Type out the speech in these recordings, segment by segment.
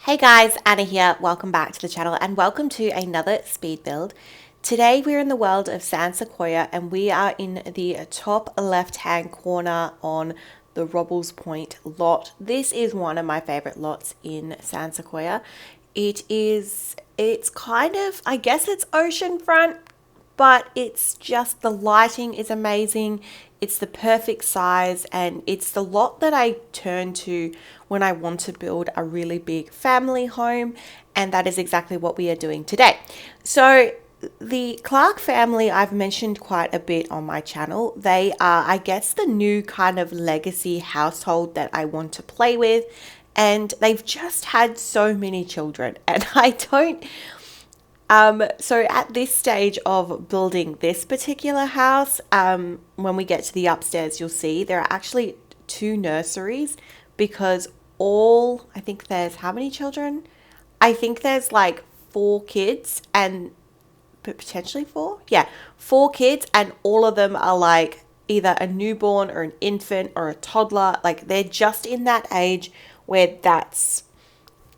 Hey guys, Anna here. Welcome back to the channel and welcome to another speed build. Today we're in the world of San Sequoia and we are in the top left hand corner on the Robles Point lot. This is one of my favorite lots in San Sequoia. It's kind of, I guess it's oceanfront, but it's just the lighting is amazing. It's the perfect size and it's the lot that I turn to when I want to build a really big family home, and that is exactly what we are doing today. So the Clark family I've mentioned quite a bit on my channel. They are, I guess, the new kind of legacy household that I want to play with, and they've just had so many children and I don't so at this stage of building this particular house, when we get to the upstairs, you'll see there are actually two nurseries because I think there's how many children? I think there's like four kids and potentially four. Yeah, four kids and all of them are like either a newborn or an infant or a toddler. Like they're just in that age where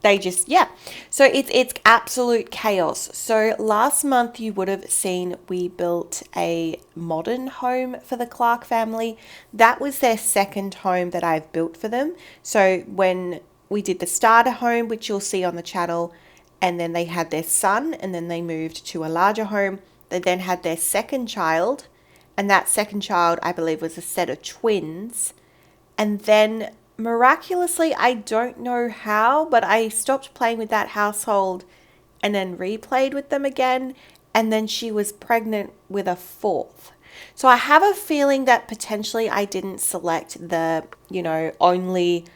they just, yeah, so it's absolute chaos. So last month you would have seen we built a modern home for the Clark family. That was their second home that I've built for them. So when we did the starter home, which you'll see on the channel, and then they had their son and then they moved to a larger home, they then had their second child, and that second child I believe was a set of twins. And then miraculously, I don't know how, but I stopped playing with that household and then replayed with them again. And then she was pregnant with a fourth. So I have a feeling that potentially I didn't select the, only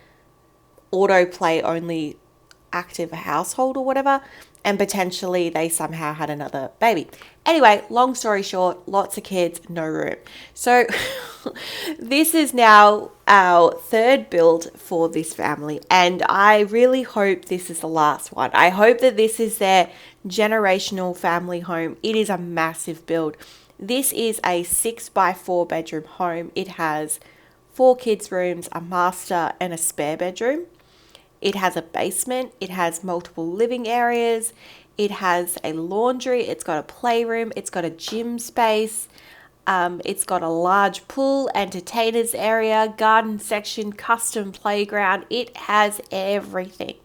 autoplay, only active household or whatever, and potentially they somehow had another baby. Anyway, long story short, lots of kids, no room. So this is now our third build for this family, and I really hope this is the last one. I hope that this is their generational family home. It is a massive build. This is a 6x4 bedroom home. It has 4 kids' rooms, a master, and a spare bedroom. It has a basement, it has multiple living areas, it has a laundry, it's got a playroom, it's got a gym space, it's got a large pool, entertainers area, garden section, custom playground. It has everything.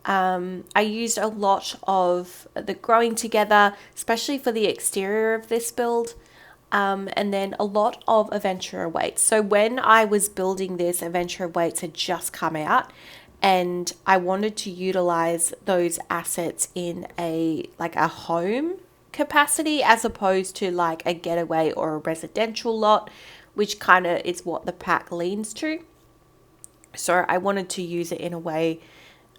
I used a lot of the growing together, especially for the exterior of this build. And then a lot of Aventura weights. So when I was building this, Aventura weights had just come out, and I wanted to utilize those assets in a home capacity as opposed to like a getaway or a residential lot, which kind of is what the pack leans to. So I wanted to use it in a way.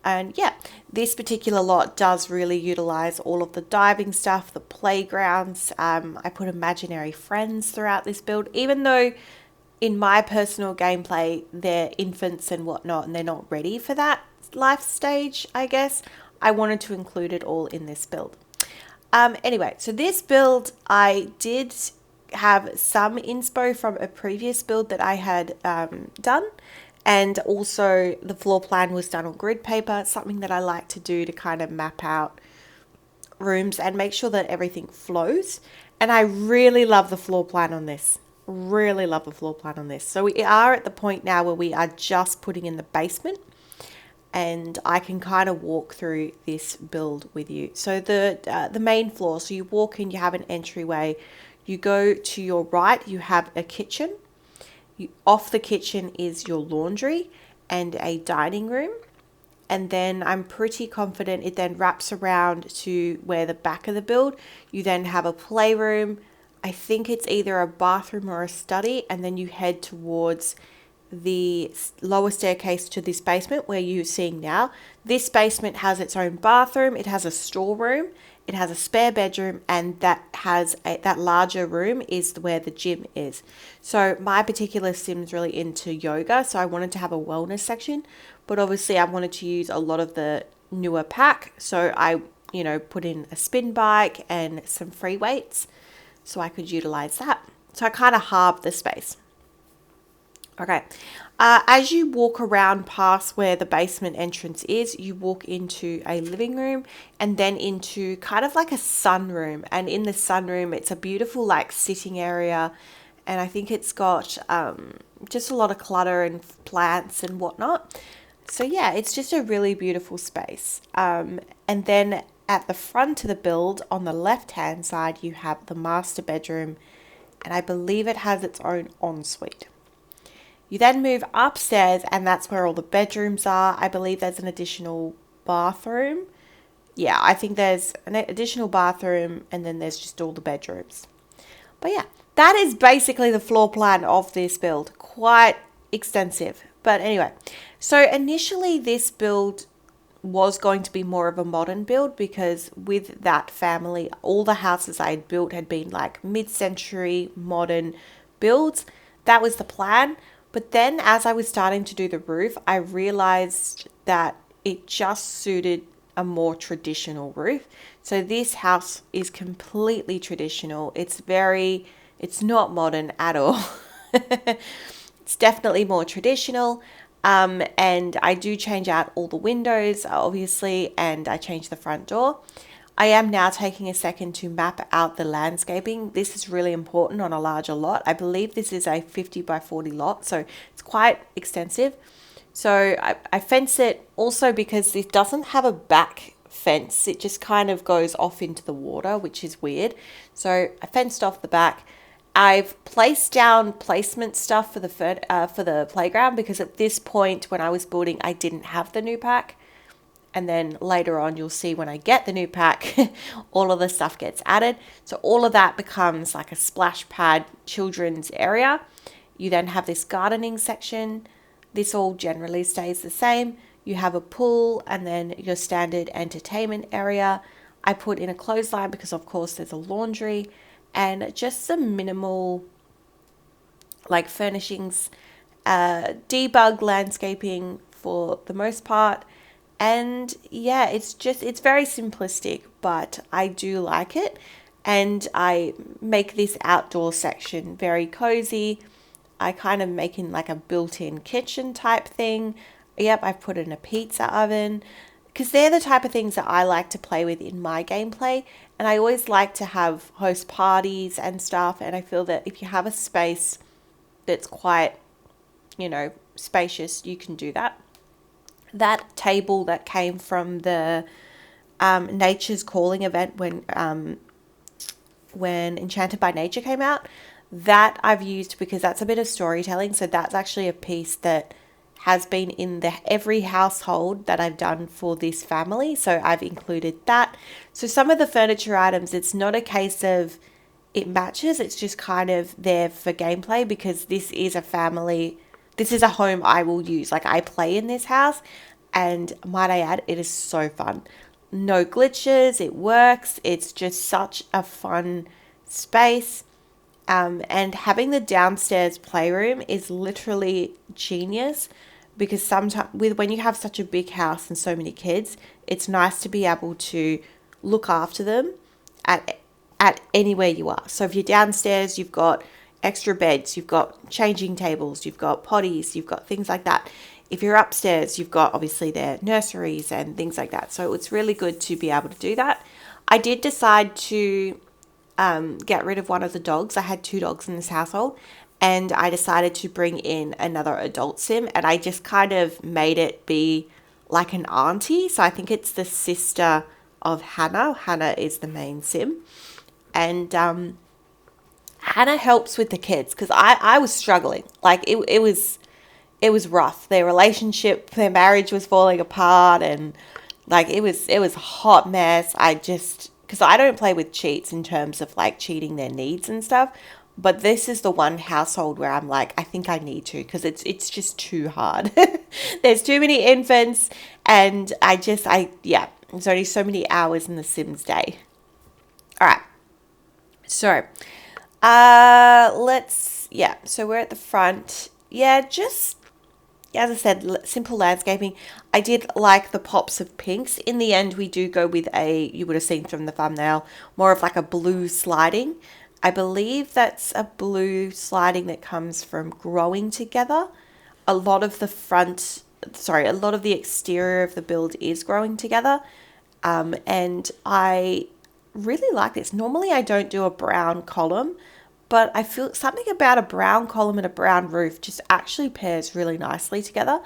And yeah, this particular lot does really utilize all of the diving stuff, the playgrounds. I put imaginary friends throughout this build, even though in my personal gameplay, they're infants and whatnot, and they're not ready for that life stage, I guess. I wanted to include it all in this build. Anyway, so this build, I did have some inspo from a previous build that I had done. And also the floor plan was done on grid paper, something that I like to do to kind of map out rooms and make sure that everything flows. And I really love the floor plan on this. Really love the floor plan on this. So we are at the point now where we are just putting in the basement, and I can kind of walk through this build with you. So the main floor, so you walk in, you have an entryway, you go to your right, you have a kitchen. Off the kitchen is your laundry and a dining room. And then I'm pretty confident it then wraps around to where the back of the build, you then have a playroom. I think it's either a bathroom or a study, and then you head towards the lower staircase to this basement where you're seeing now. This basement has its own bathroom, it has a storeroom, it has a spare bedroom, and that larger room is where the gym is. So my particular sim's really into yoga, so I wanted to have a wellness section, but obviously I wanted to use a lot of the newer pack, so I put in a spin bike and some free weights so I could utilize that. So I kind of halved the space. Okay. As you walk around past where the basement entrance is, you walk into a living room and then into kind of like a sunroom. And in the sunroom, it's a beautiful like sitting area. And I think it's got just a lot of clutter and plants and whatnot. So yeah, it's just a really beautiful space. And then at the front of the build, on the left-hand side, you have the master bedroom. And I believe it has its own ensuite. You then move upstairs, and that's where all the bedrooms are. I believe there's an additional bathroom. Yeah, I think there's an additional bathroom, and then there's just all the bedrooms. But yeah, that is basically the floor plan of this build. Quite extensive. But anyway, so initially this build was going to be more of a modern build because with that family, all the houses I had built had been like mid-century modern builds. That was the plan. But then as I was starting to do the roof, I realized that it just suited a more traditional roof. So this house is completely traditional. It's not modern at all. It's definitely more traditional. And I do change out all the windows, obviously, and I change the front door. I am now taking a second to map out the landscaping. This is really important on a larger lot. I believe this is a 50 by 40 lot, so it's quite extensive. So I fence it also because it doesn't have a back fence. It just kind of goes off into the water, which is weird. So I fenced off the back. I've placed down placement stuff for the playground because at this point when I was building, I didn't have the new pack. And then later on, you'll see when I get the new pack, all of the stuff gets added. So all of that becomes like a splash pad children's area. You then have this gardening section. This all generally stays the same. You have a pool and then your standard entertainment area. I put in a clothesline because of course there's a laundry and just some minimal like furnishings, debug landscaping for the most part. And yeah, it's very simplistic, but I do like it. And I make this outdoor section very cozy. I kind of make in like a built-in kitchen type thing. Yep, I've put in a pizza oven because they're the type of things that I like to play with in my gameplay. And I always like to have host parties and stuff. And I feel that if you have a space that's quite, spacious, you can do that. That table that came from the Nature's Calling event when Enchanted by Nature came out, that I've used because that's a bit of storytelling. So that's actually a piece that has been in every household that I've done for this family. So I've included that. So some of the furniture items, it's not a case of it matches. It's just kind of there for gameplay because this is a family. This is a home I will use. Like I play in this house and might I add, it is so fun. No glitches. It works. It's just such a fun space. And having the downstairs playroom is literally genius because sometimes when you have such a big house and so many kids, it's nice to be able to look after them at anywhere you are. So if you're downstairs, you've got extra beds, you've got changing tables, you've got potties, you've got things like that. If you're upstairs, you've got obviously their nurseries and things like that. So it's really good to be able to do that. I did decide to get rid of one of the dogs. I had 2 dogs in this household and I decided to bring in another adult sim and I just kind of made it be like an auntie. So I think it's the sister of Hannah. Hannah is the main sim. And Hannah helps with the kids because I was struggling. Like it was rough. Their relationship, their marriage was falling apart and like it was a hot mess. Because I don't play with cheats in terms of like cheating their needs and stuff. But this is the one household where I'm like, I think I need to because it's just too hard. There's too many infants and there's only so many hours in the Sims day. All right. So, so we're at the front. Yeah, just as I said, simple landscaping. I did like the pops of pinks. In the end, we do go with you would have seen from the thumbnail, more of like a blue sliding. I believe that's a blue sliding that comes from growing together. A lot of the a lot of the exterior of the build is growing together. And I really like this. Normally I don't do a brown column, but I feel something about a brown column and a brown roof just actually pairs really nicely together.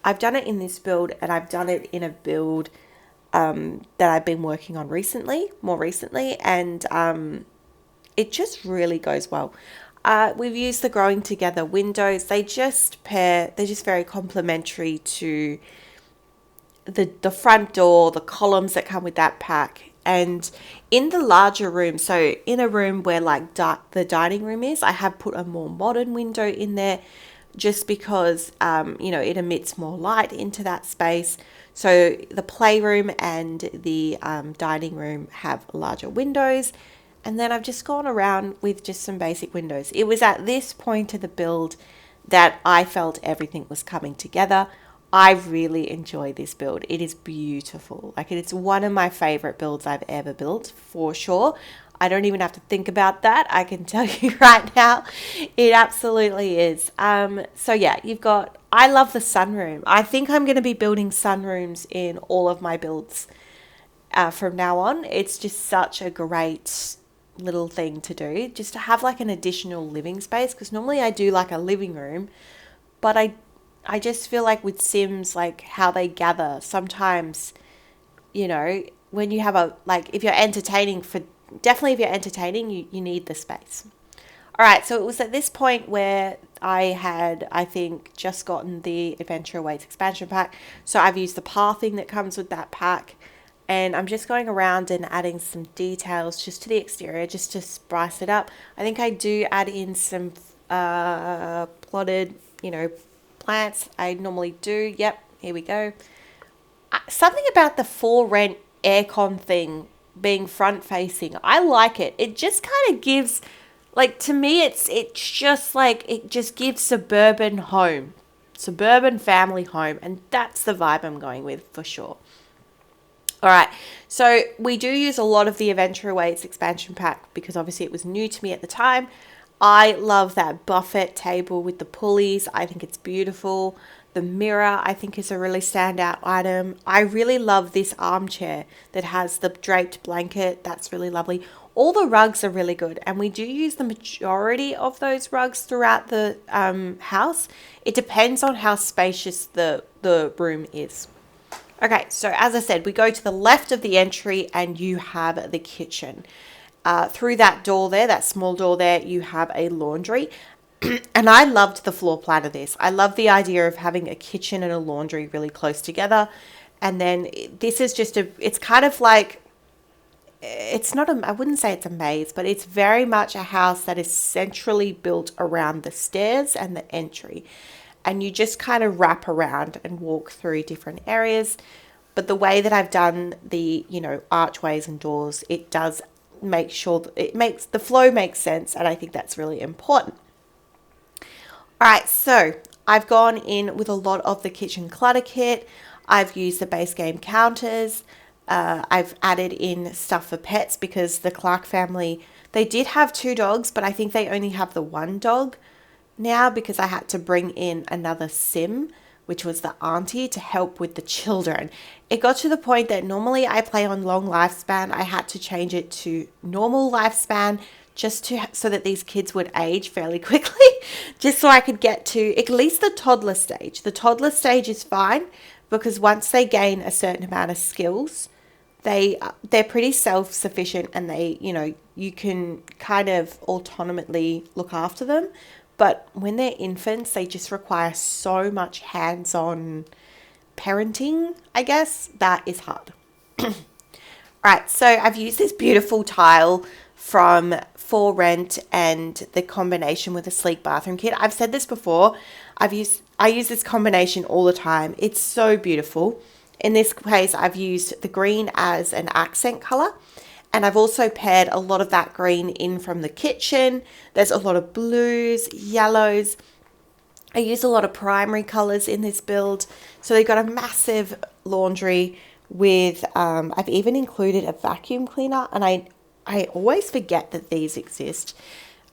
I've done it in this build, and I've done it in a build that I've been working on more recently, and it just really goes well. We've used the growing together windows. They're just very complementary to the front door, the columns that come with that pack. And in the larger room, so in a room where like the dining room is, I have put a more modern window in there just because, it emits more light into that space. So the playroom and the dining room have larger windows. And then I've just gone around with just some basic windows. It was at this point of the build that I felt everything was coming together. I really enjoy this build. It is beautiful. Like, it's one of my favorite builds I've ever built, for sure. I don't even have to think about that. I can tell you right now, it absolutely is. So yeah, I love the sunroom. I think I'm going to be building sunrooms in all of my builds from now on. It's just such a great little thing to do, just to have like an additional living space, because normally I do like a living room, but I just feel like with Sims, like how they gather, sometimes, when you have if you're entertaining, you need the space. All right, so it was at this point where I had, I think, just gotten the Adventure Awaits expansion pack. So I've used the pathing that comes with that pack, and I'm just going around and adding some details just to the exterior, just to spice it up. I think I do add in some plotted, plants. I normally do. Yep, here we go. Something about the for rent aircon thing being front facing, I like it. It just kind of gives, like, to me, it just gives suburban family home, and that's the vibe I'm going with for sure. All right, so we do use a lot of the Adventure Awaits expansion pack because obviously it was new to me at the time. I love that buffet table with the pulleys. I think it's beautiful. The mirror, I think, is a really standout item. I really love this armchair that has the draped blanket. That's really lovely. All the rugs are really good, and we do use the majority of those rugs throughout the house. It depends on how spacious the room is. Okay, so as I said, we go to the left of the entry and you have the kitchen. Through that door there, that small door there, you have a laundry. And I loved the floor plan of this. I love the idea of having a kitchen and a laundry really close together. And then this is it's kind of like, I wouldn't say it's a maze, but it's very much a house that is centrally built around the stairs and the entry. And you just kind of wrap around and walk through different areas. But the way that I've done the, archways and doors, it does make sure that the flow makes sense. And I think that's really important. All right, so I've gone in with a lot of the kitchen clutter kit. I've used the base game counters. I've added in stuff for pets because the Clark family, they did have 2 dogs, but I think they only have the 1 dog now because I had to bring in another sim, which was the auntie, to help with the children. It got to the point that normally I play on long lifespan. I had to change it to normal lifespan so that these kids would age fairly quickly, just so I could get to at least the toddler stage. The toddler stage is fine because once they gain a certain amount of skills, they're pretty self-sufficient, and you can kind of autonomously look after them. But when they're infants, they just require so much hands-on parenting, I guess. That is hard. All right, so I've used this beautiful tile from For Rent and the combination with a sleek bathroom kit. I've said this before. I use this combination all the time. It's so beautiful. In this case, I've used the green as an accent color. And I've also paired a lot of that green in from the kitchen. There's a lot of blues, yellows. I use a lot of primary colors in this build. So they've got a massive laundry with, I've even included a vacuum cleaner. And I always forget that these exist.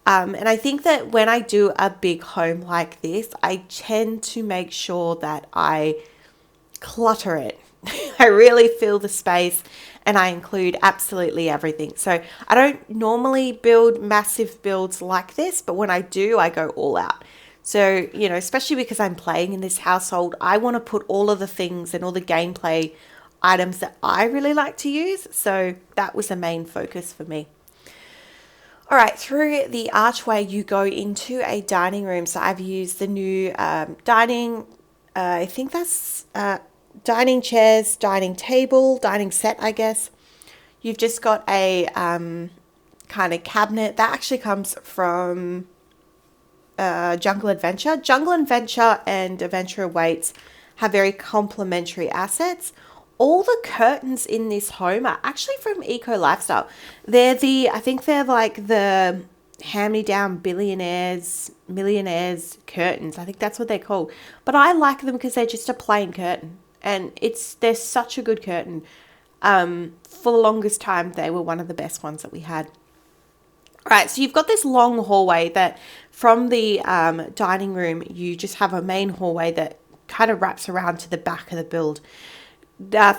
And I think that when I do a big home like this, I tend to make sure that I clutter it. I really fill the space and I include absolutely everything. So I don't normally build massive builds like this, but when I do, I go all out. So, especially because I'm playing in this household, I want to put all of the things and all the gameplay items that I really like to use. So that was the main focus for me. All right, through the archway, you go into a dining room. So I've used the new dining, I think that's dining chairs, dining table, dining set, I guess. You've just got a kind of cabinet that actually comes from Jungle Adventure. Jungle Adventure and Adventure Awaits have very complementary assets. All the curtains in this home are actually from Eco Lifestyle. I think they're like the hand-me-down millionaires curtains. I think that's what they're called. But I like them because they're just a plain curtain. And they're such a good curtain. For the longest time, they were one of the best ones that we had. All right, so you've got this long hallway that from the dining room, you just have a main hallway that kind of wraps around to the back of the build.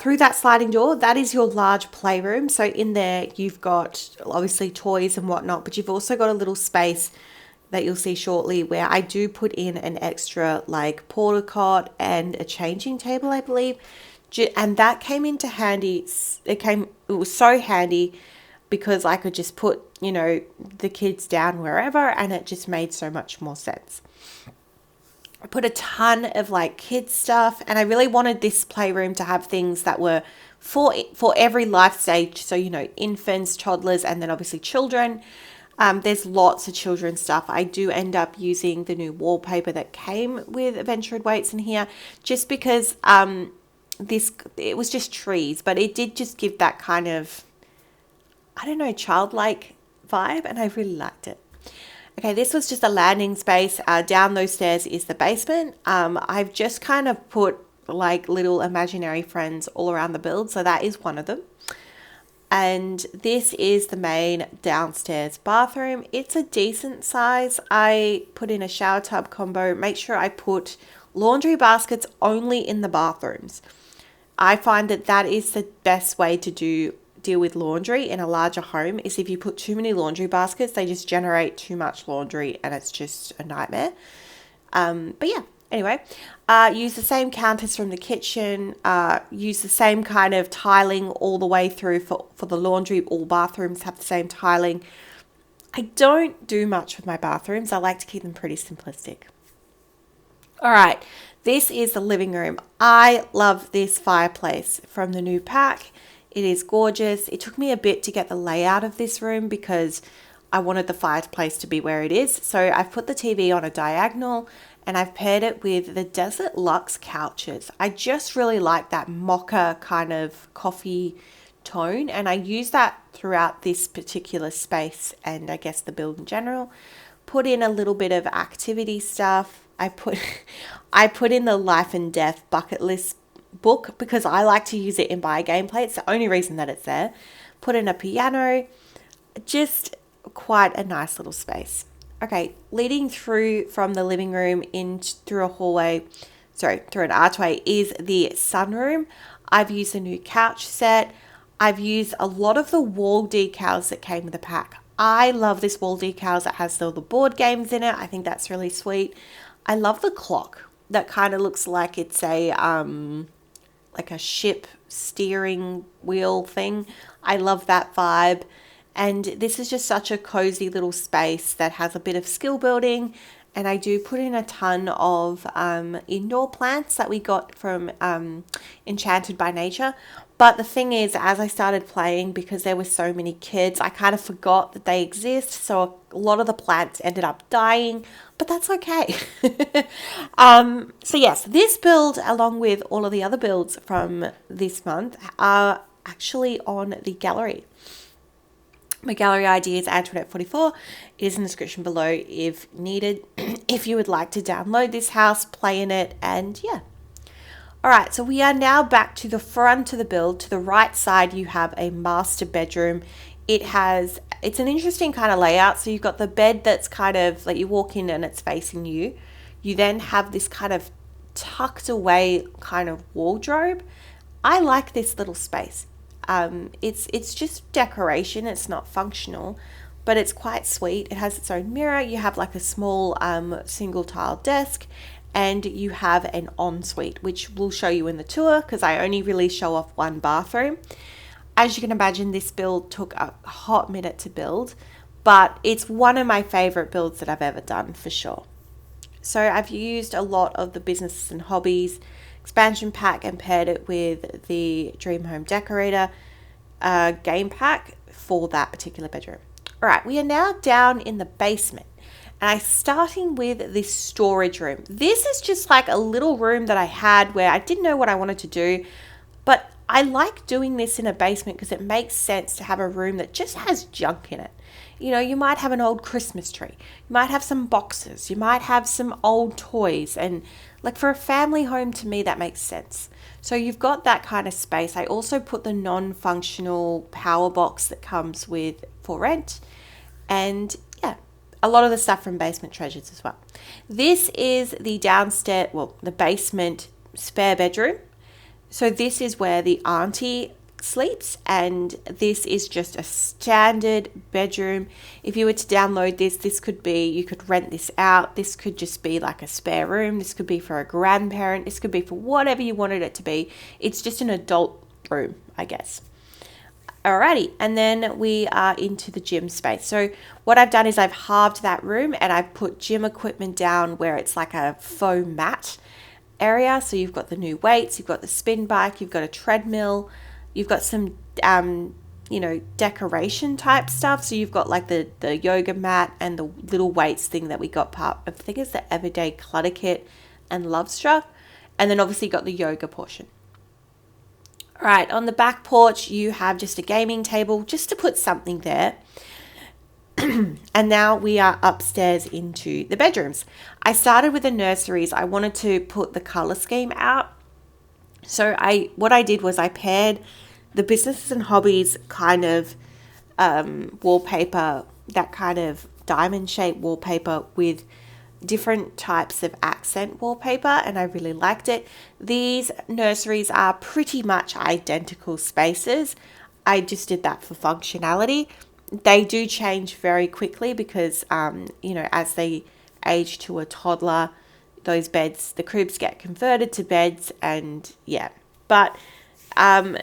Through that sliding door, that is your large playroom. So in there, you've got obviously toys and whatnot, but you've also got a little space that you'll see shortly where I do put in an extra like porta cot and a changing table, I believe. And that came into handy. It was so handy because I could just put, the kids down wherever, and it just made so much more sense. I put a ton of like kids stuff, and I really wanted this playroom to have things that were for every life stage. So, infants, toddlers, and then obviously children. There's lots of children's stuff. I do end up using the new wallpaper that came with Adventure Awaits in here, just because it was just trees, but it did just give that kind of, I don't know, childlike vibe, and I really liked it. Okay, this was just a landing space. Down those stairs is the basement. I've just kind of put like little imaginary friends all around the build, so that is one of them. And this is the main downstairs bathroom. It's a decent size. I put in a shower tub combo. Make sure I put laundry baskets only in the bathrooms. I find that is the best way to deal with laundry in a larger home, is if you put too many laundry baskets, they just generate too much laundry and it's just a nightmare. But yeah, anyway, use the same counters from the kitchen, use the same kind of tiling all the way through for the laundry. All bathrooms have the same tiling. I don't do much with my bathrooms. I like to keep them pretty simplistic. All right, this is the living room. I love this fireplace from the new pack. It is gorgeous. It took me a bit to get the layout of this room because I wanted the fireplace to be where it is. So I've put the TV on a diagonal and I've paired it with the Desert Luxe couches. I just really like that mocha kind of coffee tone, and I use that throughout this particular space and I guess the build in general. Put in a little bit of activity stuff. I put in the life and death bucket list book because I like to use it in my gameplay. It's the only reason that it's there. Put in a piano. Just quite a nice little space. Okay, leading through from the living room through an archway is the sunroom. I've used a new couch set. I've used a lot of the wall decals that came with the pack. I love this wall decals that has all the board games in it. I think that's really sweet. I love the clock that kind of looks like it's a ship steering wheel thing. I love that vibe. And this is just such a cozy little space that has a bit of skill building. And I do put in a ton of indoor plants that we got from Enchanted by Nature. But the thing is, as I started playing, because there were so many kids, I kind of forgot that they exist. So a lot of the plants ended up dying, but that's okay. So yes, this build, along with all of the other builds from this month, are actually on the gallery. My gallery ID is Antoinette44. It is in the description below if needed, if you would like to download this house, play in it, and yeah. All right, so we are now back to the front of the build. To the right side, you have a master bedroom. it's an interesting kind of layout. So you've got the bed that's kind of like you walk in and it's facing you. You then have this kind of tucked away kind of wardrobe. I like this little space. It's just decoration. It's not functional, but it's quite sweet. It has its own mirror. You have like a small single tile desk, and you have an ensuite, which we'll show you in the tour because I only really show off one bathroom. As you can imagine, this build took a hot minute to build, but it's one of my favorite builds that I've ever done for sure. So I've used a lot of the Businesses and Hobbies expansion pack and paired it with the Dream Home Decorator game pack for that particular bedroom. All right, we are now down in the basement, and I'm starting with this storage room. This is just like a little room that I had where I didn't know what I wanted to do, but I like doing this in a basement because it makes sense to have a room that just has junk in it. You know, you might have an old Christmas tree, you might have some boxes, you might have some old toys, and like for a family home, to me, that makes sense. So you've got that kind of space. I also put the non-functional power box that comes with for rent, and yeah, a lot of the stuff from Basement Treasures as well. This is the downstairs, well, the basement spare bedroom. So this is where the auntie sleeps, and this is just a standard bedroom. If you were to download this could be, you could rent this out. This could just be like a spare room. This could be for a grandparent. This could be for whatever you wanted it to be. It's just an adult room, I guess. Alrighty, and then we are into the gym space. So what I've done is I've halved that room and I've put gym equipment down where it's like a faux mat area. So you've got the new weights, you've got the spin bike, you've got a treadmill, you've got some, decoration type stuff. So you've got like the yoga mat and the little weights thing that we got part of, I think it's the Everyday Clutter Kit and Love Struck. And then obviously got the yoga portion. All right, on the back porch, you have just a gaming table just to put something there. And now we are upstairs into the bedrooms. I started with the nurseries. I wanted to put the color scheme out. So what I did was I paired the Businesses and Hobbies kind of wallpaper, that kind of diamond shaped wallpaper with different types of accent wallpaper, and I really liked it. These nurseries are pretty much identical spaces. I just did that for functionality. They do change very quickly because, as they age to a toddler, those beds, the cribs get converted to beds, and yeah. But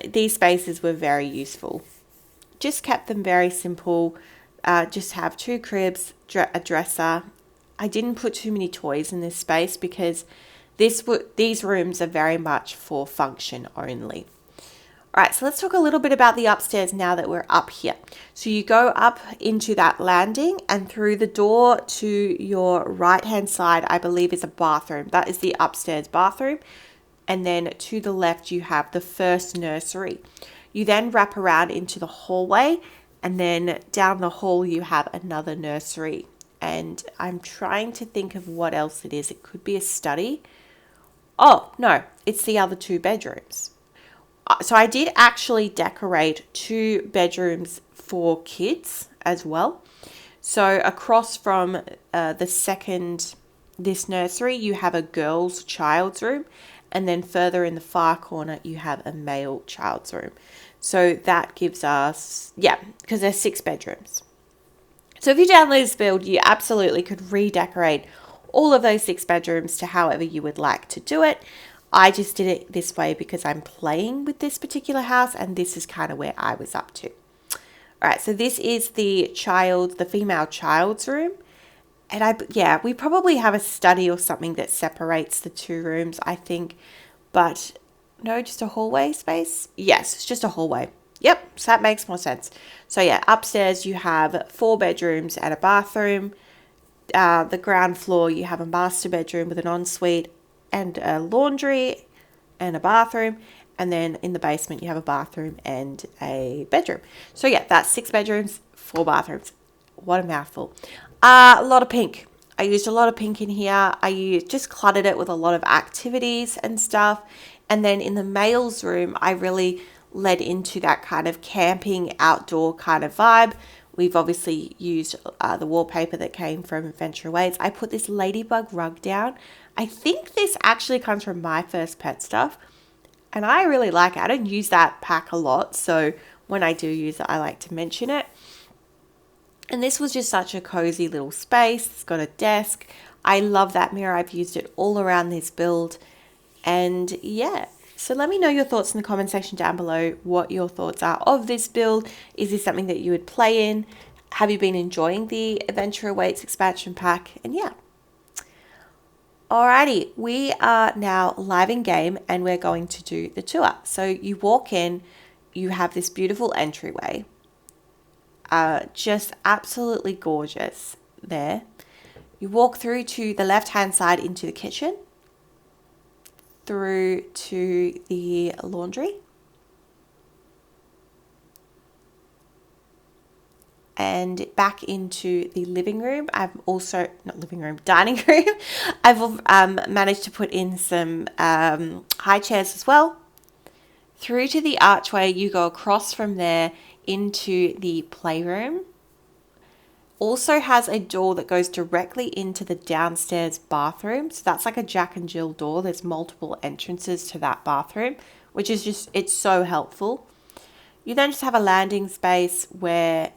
these spaces were very useful. Just kept them very simple. Just have 2 cribs, a dresser. I didn't put too many toys in this space because these rooms are very much for function only. All right, so let's talk a little bit about the upstairs now that we're up here. So you go up into that landing, and through the door to your right-hand side, I believe is a bathroom. That is the upstairs bathroom. And then to the left, you have the first nursery. You then wrap around into the hallway, and then down the hall, you have another nursery. And I'm trying to think of what else it is. It could be a study. Oh, no, it's the other 2 bedrooms. So I did actually decorate 2 bedrooms for kids as well. So across from this nursery, you have a girls' child's room. And then further in the far corner, you have a male child's room. So that gives us, because there's 6 bedrooms. So if you download this build, you absolutely could redecorate all of those 6 bedrooms to however you would like to do it. I just did it this way because I'm playing with this particular house, and this is kind of where I was up to. All right, so this is the female child's room. And we probably have a study or something that separates the 2 rooms, I think. But no, just a hallway space. Yes, it's just a hallway. Yep, so that makes more sense. So yeah, upstairs you have 4 bedrooms and a bathroom. The ground floor, you have a master bedroom with an ensuite and a laundry and a bathroom. And then in the basement, you have a bathroom and a bedroom. So yeah, that's 6 bedrooms, 4 bathrooms. What a mouthful. A lot of pink. I used a lot of pink in here. I just cluttered it with a lot of activities and stuff. And then in the male's room, I really led into that kind of camping outdoor kind of vibe. We've obviously used the wallpaper that came from Adventure Awaits. I put this ladybug rug down. I think this actually comes from My First Pet Stuff, and I really like it. I don't use that pack a lot, so when I do use it, I like to mention it. And this was just such a cozy little space. It's got a desk. I love that mirror. I've used it all around this build. And yeah, so let me know your thoughts in the comment section down below, what your thoughts are of this build. Is this something that you would play in? Have you been enjoying the Adventure Awaits expansion pack? And yeah. Alrighty, we are now live in game and we're going to do the tour. So you walk in, you have this beautiful entryway. Just absolutely gorgeous there. You walk through to the left-hand side into the kitchen, through to the laundry, and back into the living room. I've also, not living room, dining room. I've managed to put in some high chairs as well. Through to the archway, you go across from there into the playroom. Also has a door that goes directly into the downstairs bathroom. So that's like a Jack and Jill door. There's multiple entrances to that bathroom, which is just, it's so helpful. You then just have a landing space where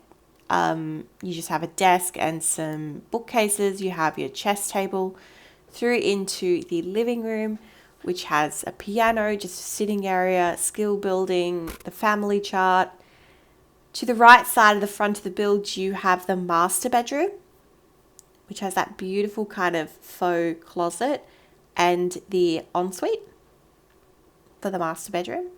you just have a desk and some bookcases. You have your chess table. Through into the living room, which has a piano, just a sitting area, skill building, the family chart. To the right side of the front of the build, you have the master bedroom, which has that beautiful kind of faux closet, and the ensuite for the master bedroom.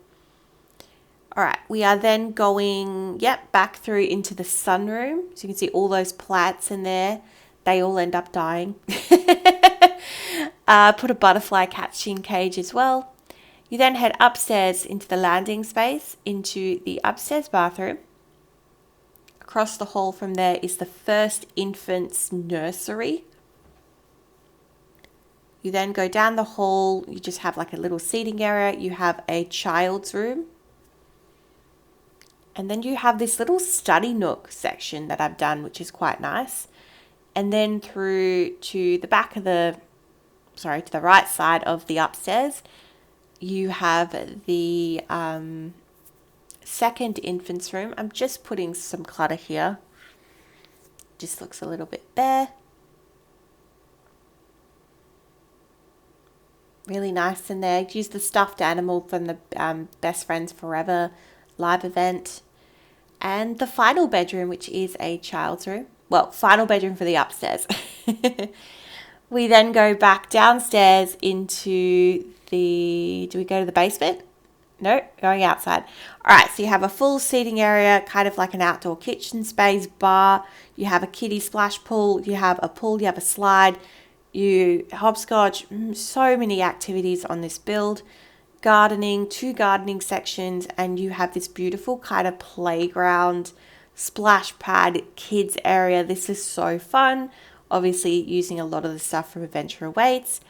All right, we are then going, back through into the sunroom. So you can see all those plants in there. They all end up dying. Put a butterfly catching cage as well. You then head upstairs into the landing space, into the upstairs bathroom. Across the hall from there is the first infant's nursery. You then go down the hall, you just have like a little seating area. You have a child's room. And then you have this little study nook section that I've done, which is quite nice. And then through to the back of the, to the right side of the upstairs, you have the second infant's room. I'm just putting some clutter here. Just looks a little bit bare. Really nice in there. Use the stuffed animal from the Best Friends Forever live event. And the final bedroom, which is a child's room. Well, final bedroom for the upstairs. We then go back downstairs into the, do we go to the basement? No, going outside. All right, so you have a full seating area, kind of like an outdoor kitchen space, bar. You have a kiddie splash pool. You have a pool. You have a slide. You hopscotch. So many activities on this build. Gardening, 2 gardening sections, and you have this beautiful kind of playground, splash pad, kids area. This is so fun. Obviously, using a lot of the stuff from Adventure Awaits.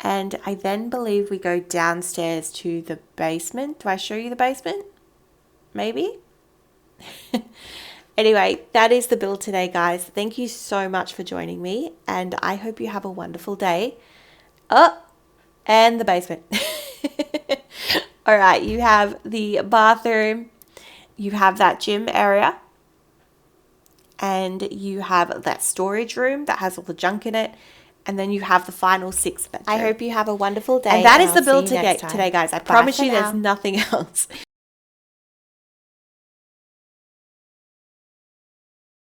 And I then believe we go downstairs to the basement. Do I show you the basement? Maybe? Anyway, that is the build today, guys. Thank you so much for joining me, and I hope you have a wonderful day. Oh, and the basement. All right, you have the bathroom, you have that gym area, and you have that storage room that has all the junk in it. And then you have the final 6 bedroom. I hope you have a wonderful day. And that is the build today, guys. I promise you there's nothing else.